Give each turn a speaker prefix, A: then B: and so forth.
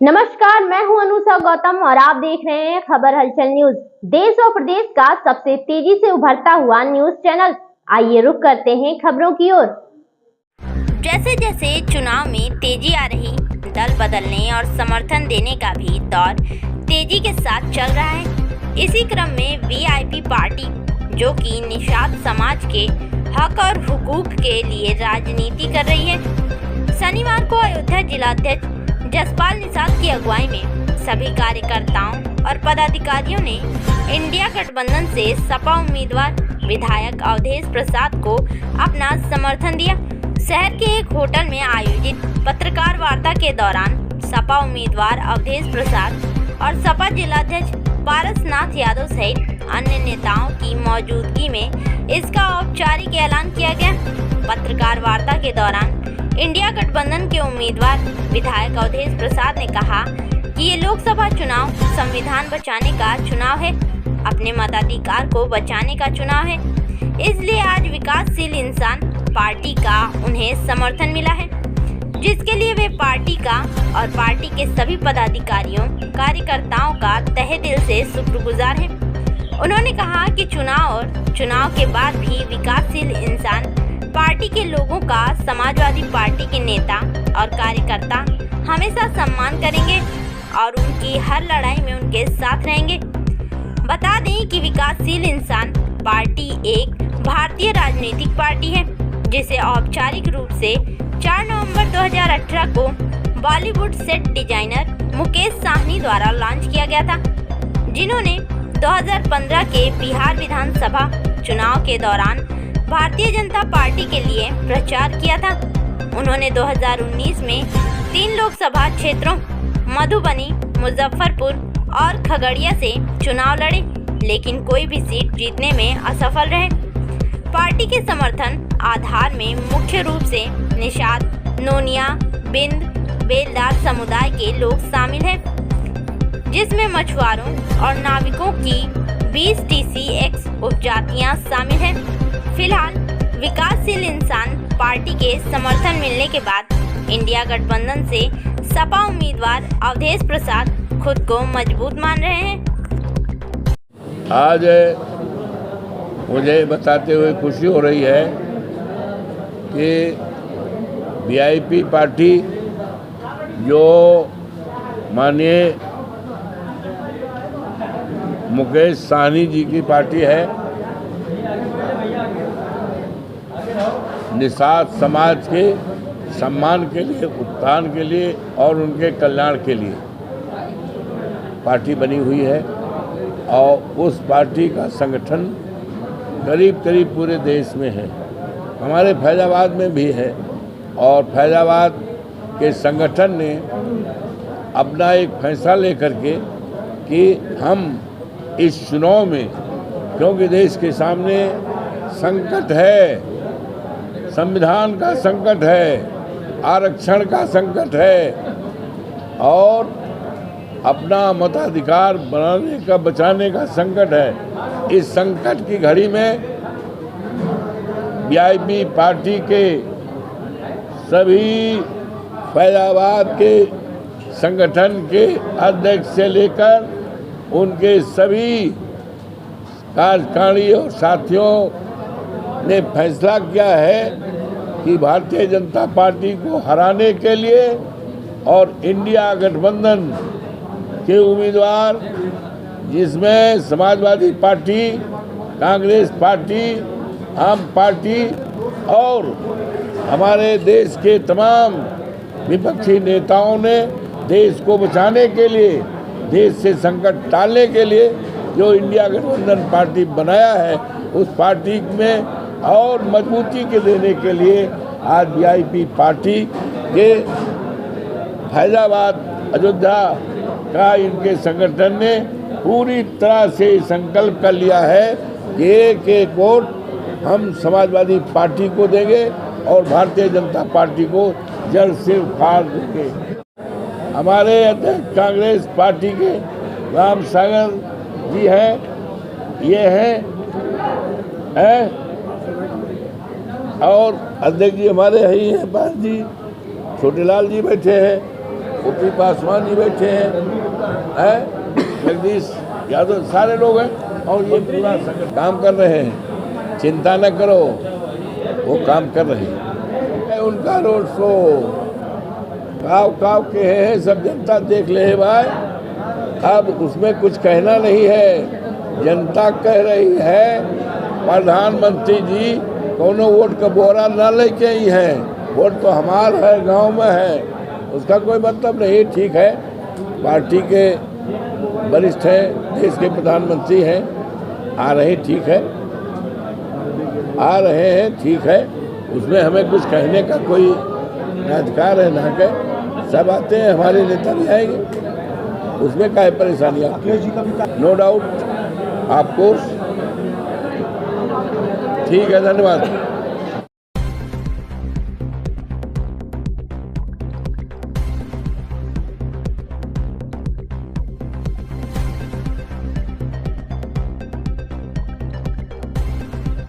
A: नमस्कार, मैं हूं अनुषा गौतम और आप देख रहे हैं खबर हलचल न्यूज। देश और प्रदेश का सबसे तेजी से उभरता हुआ न्यूज चैनल। आइए रुक करते हैं खबरों की ओर।
B: जैसे जैसे चुनाव में तेजी आ रही, दल बदलने और समर्थन देने का भी दौर तेजी के साथ चल रहा है। इसी क्रम में वीआईपी पार्टी, जो कि निषाद समाज के हक और हुकूक के लिए राजनीति कर रही है, शनिवार को अयोध्या जिलाध्यक्ष जसपाल निषाद की अगुवाई में सभी कार्यकर्ताओं और पदाधिकारियों ने इंडिया गठबंधन से सपा उम्मीदवार विधायक अवधेश प्रसाद को अपना समर्थन दिया। शहर के एक होटल में आयोजित पत्रकार वार्ता के दौरान सपा उम्मीदवार अवधेश प्रसाद और सपा जिलाध्यक्ष पारसनाथ यादव सहित अन्य नेताओं की मौजूदगी में इसका औपचारिक ऐलान किया गया। पत्रकार वार्ता के दौरान इंडिया गठबंधन के उम्मीदवार विधायक अवधेश प्रसाद ने कहा कि ये लोकसभा चुनाव संविधान बचाने का चुनाव है, अपने मताधिकार को बचाने का चुनाव है। इसलिए आज विकासशील इंसान पार्टी का उन्हें समर्थन मिला है, जिसके लिए वे पार्टी का और पार्टी के सभी पदाधिकारियों कार्यकर्ताओं का तहे दिल से शुक्रगुजार हैं। उन्होंने कहा कि चुनाव और चुनाव के बाद भी विकासशील इंसान पार्टी के लोगों का समाजवादी पार्टी के नेता और कार्यकर्ता हमेशा सम्मान करेंगे और उनकी हर लड़ाई में उनके साथ रहेंगे। बता दें कि विकासशील इंसान पार्टी एक भारतीय राजनीतिक पार्टी है, जिसे औपचारिक रूप से 4 नवंबर 2018 को बॉलीवुड सेट डिजाइनर मुकेश साहनी द्वारा लॉन्च किया गया था, जिन्होंने 2015 के बिहार विधानसभा चुनाव के दौरान भारतीय जनता पार्टी के लिए प्रचार किया था। उन्होंने 2019 में 3 लोकसभा क्षेत्रों मधुबनी, मुजफ्फरपुर और खगड़िया से चुनाव लड़े, लेकिन कोई भी सीट जीतने में असफल रहे। पार्टी के समर्थन आधार में मुख्य रूप से निषाद, नोनिया, बिंद, बेलदार समुदाय के लोग शामिल हैं, जिसमें मछुआरों और नाविकों की 20 TCX उपजातियां शामिल हैं। फिलहाल विकासशील इंसान पार्टी के समर्थन मिलने के बाद इंडिया गठबंधन से सपा उम्मीदवार अवधेश प्रसाद खुद को मजबूत मान रहे हैं।
C: आज मुझे बताते हुए खुशी हो रही है कि वीआईपी पार्टी, जो माननीय मुकेश साहनी जी की पार्टी है, निषाद समाज के सम्मान के लिए, उत्थान के लिए और उनके कल्याण के लिए पार्टी बनी हुई है। और उस पार्टी का संगठन करीब करीब पूरे देश में है, हमारे फैजाबाद में भी है। और फैजाबाद के संगठन ने अपना एक फैसला लेकर के कि हम इस चुनाव में, क्योंकि देश के सामने संकट है, संविधान का संकट है, आरक्षण का संकट है और अपना मताधिकार बनाने का, बचाने का संकट है। इस संकट की घड़ी में वीआईपी पार्टी के सभी फैजाबाद के संगठन के अध्यक्ष से लेकर उनके सभी कार्यकारिणी और साथियों ने फैसला किया है कि भारतीय जनता पार्टी को हराने के लिए और इंडिया गठबंधन के उम्मीदवार, जिसमें समाजवादी पार्टी, कांग्रेस पार्टी, आम पार्टी और हमारे देश के तमाम विपक्षी नेताओं ने देश को बचाने के लिए, देश से संकट टालने के लिए जो इंडिया गठबंधन पार्टी बनाया है, उस पार्टी में और मजबूती के देने के लिए आज वीआईपी पार्टी के फैजाबाद, अयोध्या का इनके संगठन ने पूरी तरह से संकल्प कर लिया है कि एक एक वोट हम समाजवादी पार्टी को देंगे और भारतीय जनता पार्टी को जड़ से उखाड़ देंगे। हमारे अध्यक्ष कांग्रेस पार्टी के राम सागर जी हैं, ये हैं और अध्यक्ष जी हमारे ही हैं, पास जी छोटेलाल जी बैठे हैं, ओपी पासवान जी बैठे हैं, जगदीश यादव, सारे लोग हैं और ये पूरा संगठन काम कर रहे हैं। चिंता न करो, वो काम कर रहे हैं। उनका रोड शो काव के हैं, सब जनता देख ले भाई। अब उसमें कुछ कहना नहीं है, जनता कह रही है प्रधानमंत्री जी कोनो वोट का बोरा न लेके आई हैं, वोट तो हमारा है, गांव में है, उसका कोई मतलब नहीं। ठीक है, पार्टी के वरिष्ठ हैं, देश के प्रधानमंत्री हैं, आ रहे, ठीक है, आ रहे हैं, ठीक है, उसमें हमें कुछ कहने का कोई ना अधिकार है ना के, सब आते हैं, हमारे नेता भी आएंगे, उसमें क्या है परेशानी आपकी? No doubt, of course. ठीक है, धन्यवाद।